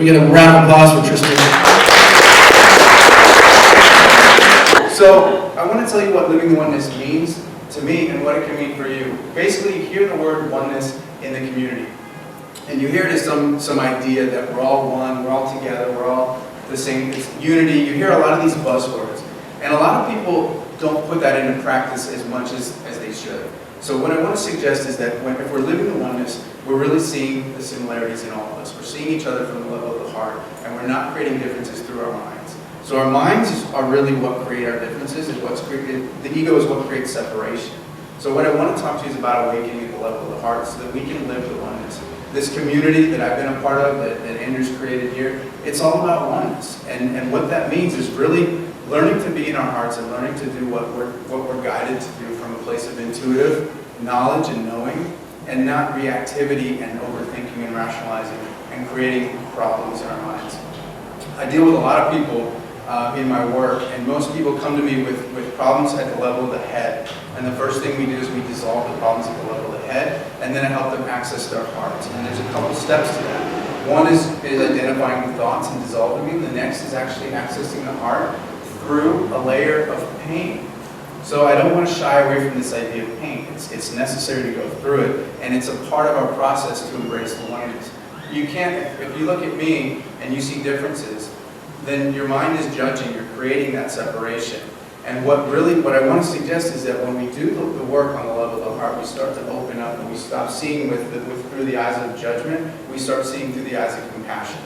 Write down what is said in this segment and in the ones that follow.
We get a round of applause for Tristan. So, I want to tell you what living oneness means to me and what it can mean for you. Basically, you hear the word oneness in the community. And you hear it as some idea that we're all one, we're all together, we're all the same. It's unity. You hear a lot of these buzzwords. And a lot of people don't put that into practice as much as they should. So what I want to suggest is that if we're living the oneness, we're really seeing the similarities in all of us. We're seeing each other from the level of the heart, and we're not creating differences through our minds. So our minds are really what create our differences, and the ego is what creates separation. So what I want to talk to you is about awakening at the level of the heart so that we can live the oneness. This community that I've been a part of, that Andrew's created here, it's all about oneness. And what that means is really learning to be in our hearts and learning to do what we're guided to do from a place of intuitive knowledge and knowing, and not reactivity and overthinking and rationalizing and creating problems in our minds. I deal with a lot of people in my work, and most people come to me with problems at the level of the head. And the first thing we do is we dissolve the problems at the level of the head, and then I help them access their hearts. And there's a couple steps to that. One is identifying the thoughts and dissolving them. The next is actually accessing the heart through a layer of pain. So I don't want to shy away from this idea of pain. It's necessary to go through it, and it's a part of our process to embrace the oneness. You can't, if you look at me and you see differences, then your mind is judging, you're creating that separation. And what I want to suggest is that when we do the work on the level of the heart, we start to open up and we stop seeing through the eyes of judgment, we start seeing through the eyes of compassion.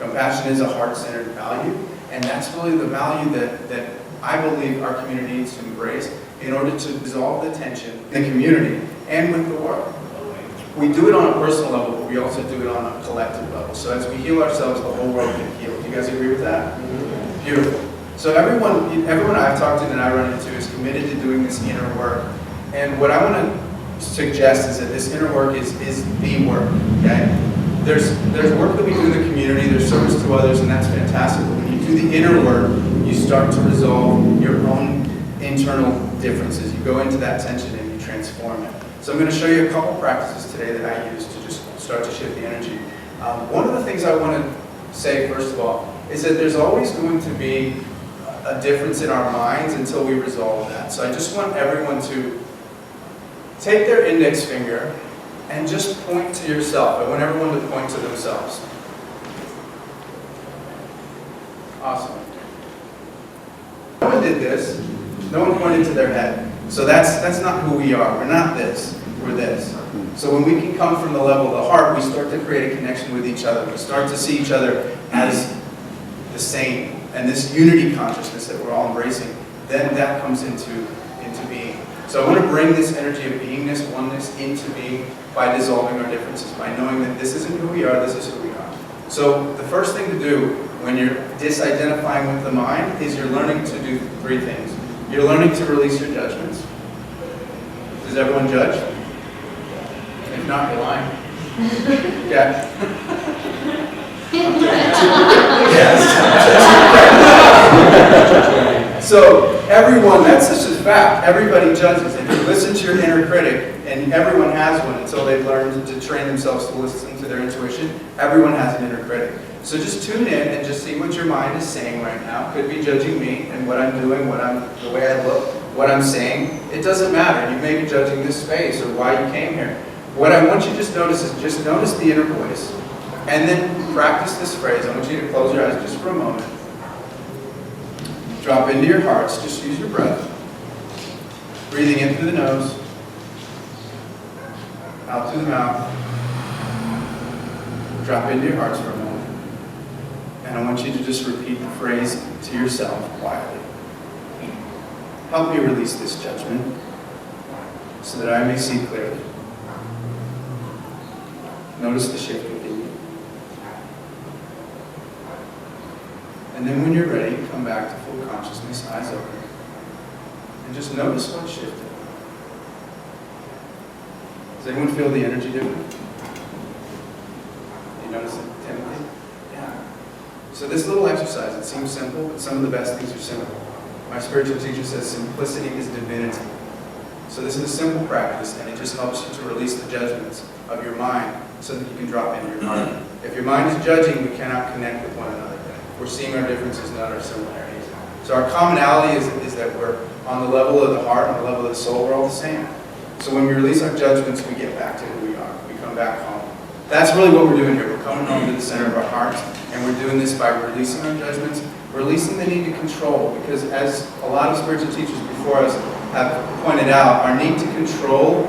Compassion is a heart-centered value, and that's really the value that I believe our community needs to embrace in order to dissolve the tension in the community and with the world. We do it on a personal level, but we also do it on a collective level. So as we heal ourselves, the whole world can heal. Do you guys agree with that? Mm-hmm. Beautiful. So everyone I've talked to that I run into is committed to doing this inner work. And what I want to suggest is that this inner work is the work, okay? There's work that we do in the community, there's service to others, and that's fantastic. But when you do the inner work, you start to resolve your own internal differences. You go into that tension and you transform it. So I'm going to show you a couple practices today that I use to just start to shift the energy. One of the things I want to say, first of all, is that there's always going to be a difference in our minds until we resolve that. So I just want everyone to take their index finger and just point to yourself. I want everyone to point to themselves. Awesome. No one did this. No one pointed to their head. So that's not who we are. We're not this. We're this. So when we can come from the level of the heart, we start to create a connection with each other. We start to see each other as the same. And this unity consciousness that we're all embracing, then that comes into being. So I want to bring this energy of beingness, oneness, into being by dissolving our differences, by knowing that this isn't who we are, this is who we are. So the first thing to do when you're disidentifying with the mind is you're learning to do three things. You're learning to release your judgments. Does everyone judge? If not, you're lying. Yeah. Yes. So everyone, that's such a fact. Everybody judges. If you listen to your inner critic, and everyone has one until they've learned to train themselves to listen to their intuition, everyone has an inner critic. So just tune in and just see what your mind is saying right now. Could be judging me and what I'm doing, the way I look, what I'm saying. It doesn't matter. You may be judging this space or why you came here. What I want you to just notice is just notice the inner voice. And then practice this phrase. I want you to close your eyes just for a moment. Drop into your hearts. Just use your breath. Breathing in through the nose. Out through the mouth. Drop into your hearts for a moment. And I want you to just repeat the phrase to yourself quietly. Help me release this judgment so that I may see clearly. Notice the shift within you. And then when you're ready, come back to full consciousness, eyes open. And just notice what shifted. Does anyone feel the energy different? You notice it, Timothy? Yeah. So this little exercise, it seems simple, but some of the best things are simple. My spiritual teacher says simplicity is divinity. So this is a simple practice, and it just helps you to release the judgments of your mind so that you can drop into your heart. If your mind is judging, we cannot connect with one another. We're seeing our differences, not our similarities. So our commonality is that we're on the level of the heart, on the level of the soul, we're all the same. So when we release our judgments, we get back to who we are. We come back home. That's really what we're doing here. We're coming home to the center of our hearts, and we're doing this by releasing our judgments, releasing the need to control, because as a lot of spiritual teachers before us have pointed out, our need to control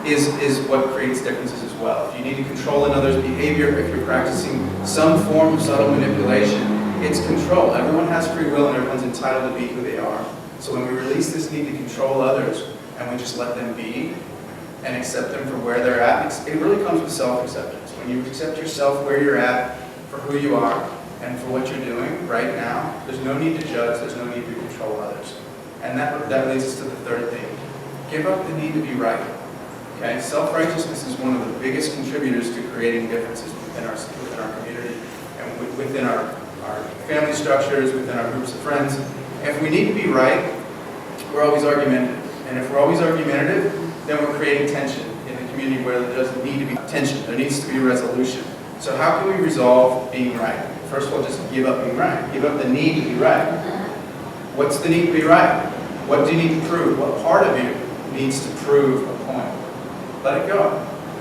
is what creates differences as well. If you need to control another's behavior, if you're practicing some form of subtle manipulation, it's control. Everyone has free will and everyone's entitled to be who they are. So when we release this need to control others and we just let them be and accept them for where they're at, it really comes with self-acceptance. When you accept yourself where you're at, for who you are, and for what you're doing right now, there's no need to judge, there's no need to control others. And that leads us to the third thing. Give up the need to be right. Okay? Self-righteousness is one of the biggest contributors to creating differences within our community and within our family structures, within our groups of friends. If we need to be right, we're always argumentative. And if we're always argumentative, then we're creating tension in the community where there doesn't need to be tension. There needs to be a resolution. So how can we resolve being right? First of all, just give up being right. Give up the need to be right. What's the need to be right? What do you need to prove? What part of you needs to prove a point? Let it go,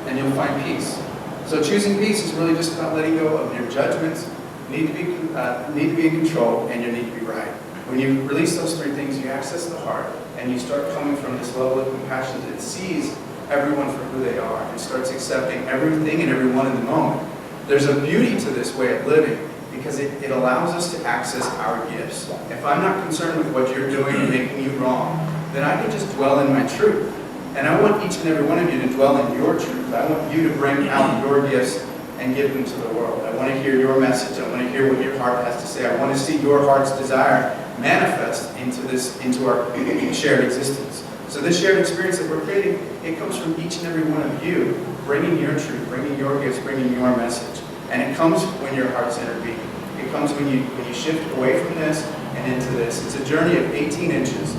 and you'll find peace. So choosing peace is really just about letting go of your judgments, need to be in control, and your need to be right. When you release those three things, you access the heart, and you start coming from this level of compassion that sees everyone for who they are and starts accepting everything and everyone in the moment. There's a beauty to this way of living because it allows us to access our gifts. If I'm not concerned with what you're doing and making you wrong, then I can just dwell in my truth. And I want each and every one of you to dwell in your truth. I want you to bring out your gifts and give them to the world. I want to hear your message. I want to hear what your heart has to say. I want to see your heart's desire manifest into our shared existence. So this shared experience that we're creating, it comes from each and every one of you, bringing your truth, bringing your gifts, bringing your message. And it comes when your heart's intervening. It comes when you shift away from this and into this. It's a journey of 18 inches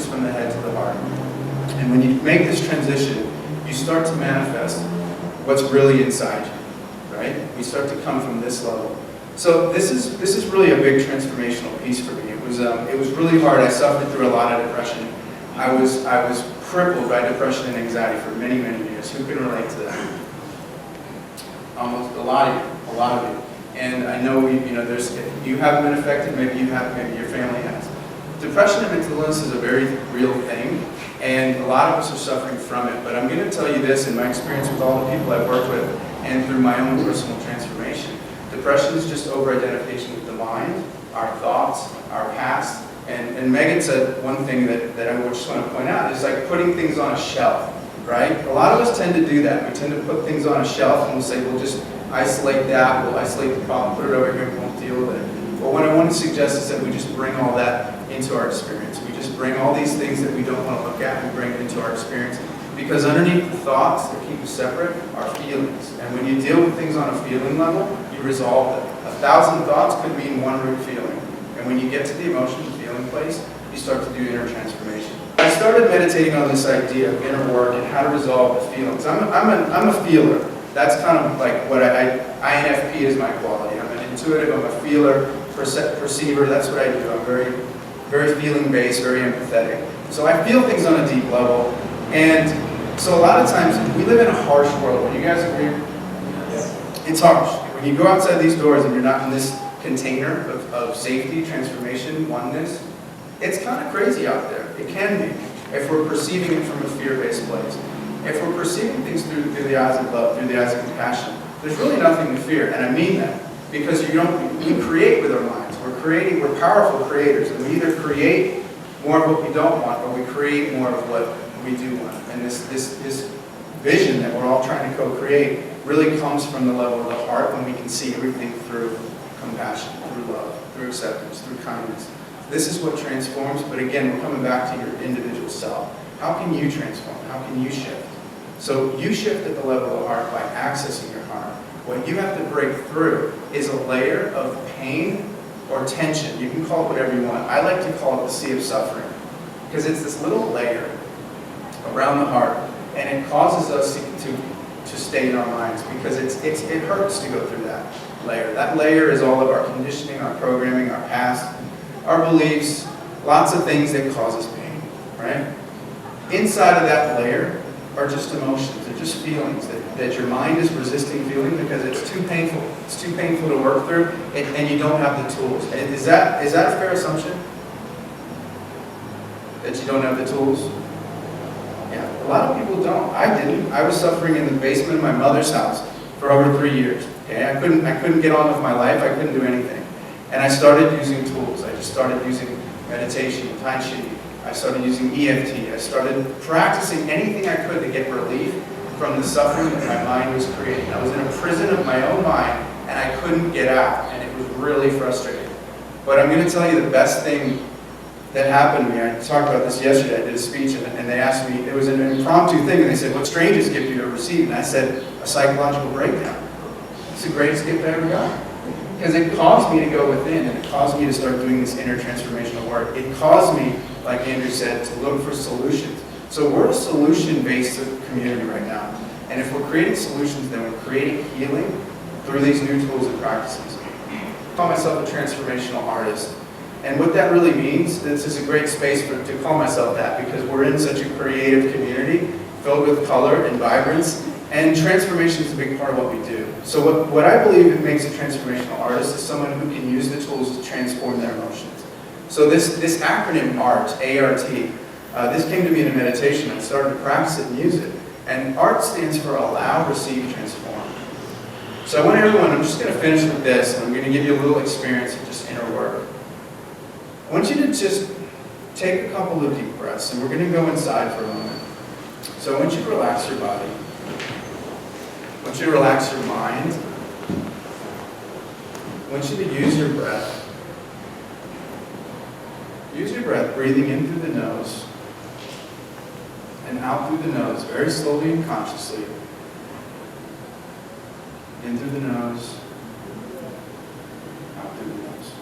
from the head to the heart. And when you make this transition, you start to manifest what's really inside you, right? We start to come from this level. So this is really a big transformational piece for me. It was really hard. I suffered through a lot of depression. I was crippled by depression and anxiety for many, many years. Who can relate to that? Almost a lot of you. And I know if you haven't been affected, maybe you have, maybe your family has. Depression and mental illness is a very real thing, and a lot of us are suffering from it. But I'm going to tell you this in my experience with all the people I've worked with and through my own personal transformation. Depression is just over-identification with the mind, our thoughts, our past. And Megan said one thing that I just want to point out is like putting things on a shelf, right? A lot of us tend to do that. We tend to put things on a shelf and we'll say, we'll just isolate that, we'll isolate the problem, put it over here, and won't deal with it. But what I want to suggest is that we just bring all that into our experience. We just bring all these things that we don't want to look at, we bring it into our experience. Because underneath the thoughts that keep us separate are feelings. And when you deal with things on a feeling level, you resolve them. 1,000 thoughts could mean one root feeling. And when you get to the emotion and feeling place, you start to do inner transformation. I started meditating on this idea of inner work and how to resolve the feelings. I'm a feeler. That's kind of like what INFP is my quality. I'm an intuitive, I'm a feeler, perceiver. That's what I do. I'm very, very feeling-based, very empathetic. So I feel things on a deep level. And so a lot of times, we live in a harsh world. Would you guys agree? Yes. It's harsh. When you go outside these doors and you're not in this container of safety, transformation, oneness, it's kind of crazy out there. It can be, if we're perceiving it from a fear-based place. If we're perceiving things through the eyes of love, through the eyes of compassion, there's really nothing to fear. And I mean that. Because we create with our minds. We're powerful creators. And we either create more of what we don't want, or we create more of what we do want. And this vision that we're all trying to co-create really comes from the level of the heart when we can see everything through compassion, through love, through acceptance, through kindness. This is what transforms, but again, we're coming back to your individual self. How can you transform? How can you shift? So you shift at the level of the heart by accessing your heart. What you have to break through is a layer of pain or tension. You can call it whatever you want. I like to call it the sea of suffering, because it's this little layer around the heart, and it causes us to stay in our minds, because it hurts to go through that layer. That layer is all of our conditioning, our programming, our past, our beliefs, lots of things that cause us pain, right? Inside of that layer are just emotions, they're just feelings that your mind is resisting feeling because it's too painful. It's too painful to work through, and you don't have the tools. And is that a fair assumption? That you don't have the tools? Yeah, a lot of people don't. I didn't. I was suffering in the basement of my mother's house for over 3 years. Okay, I couldn't get on with my life. I couldn't do anything. And I started using tools. I just started using meditation, Tai Chi. I started using EFT. I started practicing anything I could to get relief from the suffering that my mind was creating. I was in a prison of my own mind, and I couldn't get out, and it was really frustrating. But I'm going to tell you the best thing that happened to me. I talked about this yesterday. I did a speech, and they asked me, it was an impromptu thing, and they said, what strangest gift you ever received? And I said, a psychological breakdown. It's the greatest gift I ever got. Because it caused me to go within, and it caused me to start doing this inner transformational work. It caused me, like Andrew said, to look for solutions. So we're a solution-based community right now. And if we're creating solutions, then we're creating healing through these new tools and practices. I call myself a transformational artist. And what that really means, this is a great space to call myself that, because we're in such a creative community filled with color and vibrance, and transformation is a big part of what we do. So what I believe it makes a transformational artist is someone who can use the tools to transform their emotions. So this acronym ART, A-R-T, this came to me in a meditation. I started to practice it and use it. And ART stands for Allow, Receive, Transform. So I want everyone, I'm just going to finish with this, and I'm going to give you a little experience of just inner work. I want you to just take a couple of deep breaths, and we're going to go inside for a moment. So I want you to relax your body. I want you to relax your mind. I want you to use your breath. Use your breath, breathing in through the nose and out through the nose, very slowly and consciously. In through the nose, out through the nose.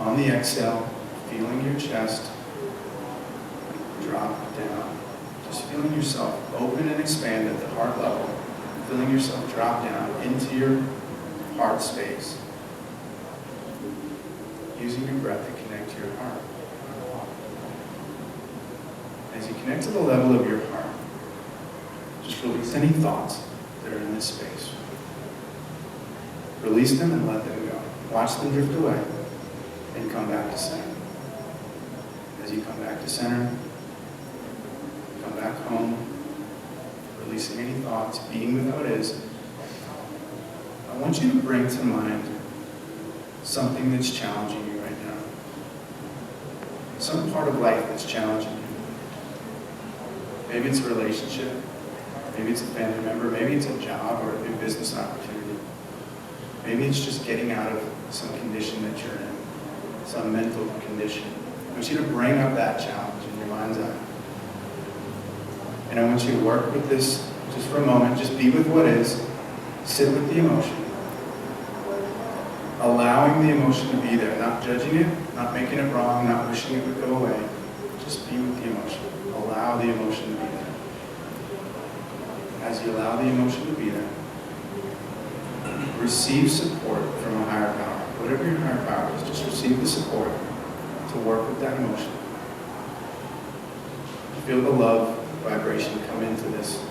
On the exhale, feeling your chest drop down. Just feeling yourself open and expand at the heart level. Feeling yourself drop down into your heart space. Using your breath to connect to your heart. As you connect to the level of your heart, just release any thoughts that are in this space. Release them and let them go. Watch them drift away and come back to center. As you come back to center, come back home, releasing any thoughts, being with what is. I want you to bring to mind something that's challenging you right now. Some part of life that's challenging you. Maybe it's a relationship, maybe it's a family member, maybe it's a job or a new business opportunity. Maybe it's just getting out of some condition that you're in, some mental condition. I want you to bring up that challenge in your mind's eye. And I want you to work with this just for a moment. Just be with what is. Sit with the emotion. Allowing the emotion to be there. Not judging it, not making it wrong, not wishing it would go away. Just be with the emotion. Allow the emotion to be there. As you allow the emotion to be there, receive support from a higher power. Whatever your higher power is, just receive the support to work with that emotion. Feel the love vibration come into this.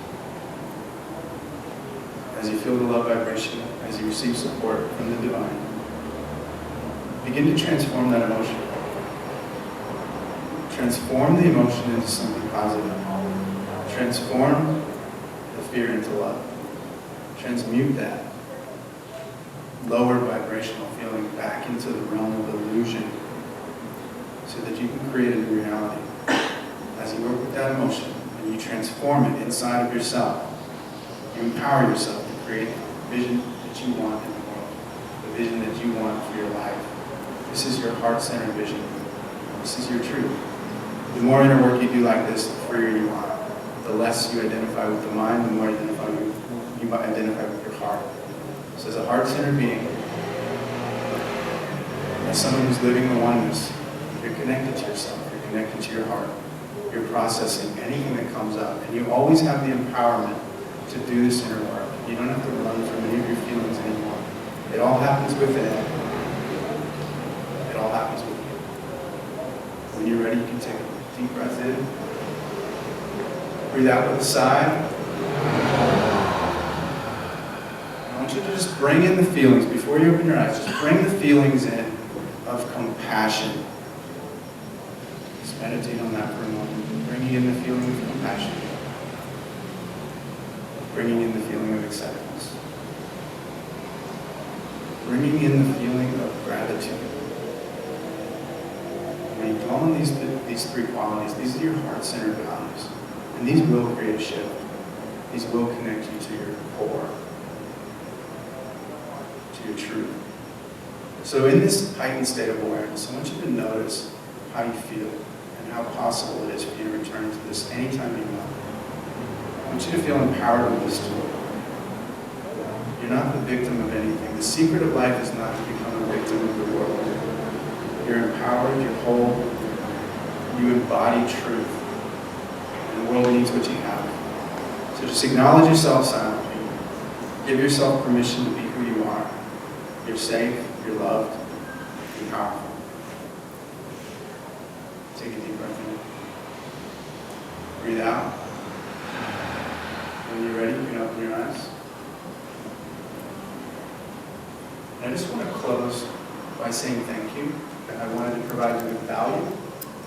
As you feel the love vibration, as you receive support from the divine, begin to transform that emotion. Transform the emotion into something positive. Transform the fear into love. Transmute that lower vibrational feeling back into the realm of illusion so that you can create a new reality. As you work with that emotion and you transform it inside of yourself, you empower yourself to create the vision that you want in the world, the vision that you want for your life. This is your heart-centered vision. This is your truth. The more inner work you do like this, the freer you are. The less you identify with the mind, the more you identify with your heart. So as a heart-centered being, as someone who's living the oneness, you're connected to yourself, you're connected to your heart. You're processing anything that comes up, and you always have the empowerment to do this inner work. You don't have to run from any of your feelings anymore. It all happens within. It all happens within. When you're ready, you can take a deep breath in. Breathe out with a sigh. I want you to just bring in the feelings before you open your eyes. Just bring the feelings in of compassion. Just meditate on that for a moment. Bringing in the feeling of compassion. Bringing in the feeling of acceptance. Bringing in the feeling of gratitude. When you call on these three qualities, these are your heart-centered values. And these will create a shift. These will connect you to your core, to your truth. So in this heightened state of awareness, I want you to notice how you feel and how possible it is for you to return to this anytime you want. I want you to feel empowered with this tool. You're not the victim of anything. The secret of life is not to become a victim of the world. You're empowered, you're whole, you embody truth. And the world needs what you have. So just acknowledge yourself silently. Give yourself permission to be who you are. You're safe, you're loved, you're powerful. Take a deep breath in. Breathe out. When you're ready, you can open your eyes. I just want to close by saying thank you. I wanted to provide you with value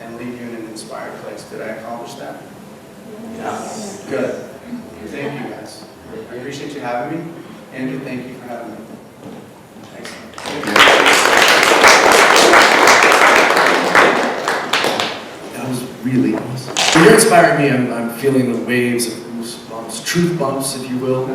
and leave you in an inspired place. Did I accomplish that? Yes. Good. Thank you, guys. I appreciate you having me. Andrew, thank you for having me. Excellent. That was really awesome. You're inspiring me. I'm feeling the waves of goosebumps, truth bumps, if you will.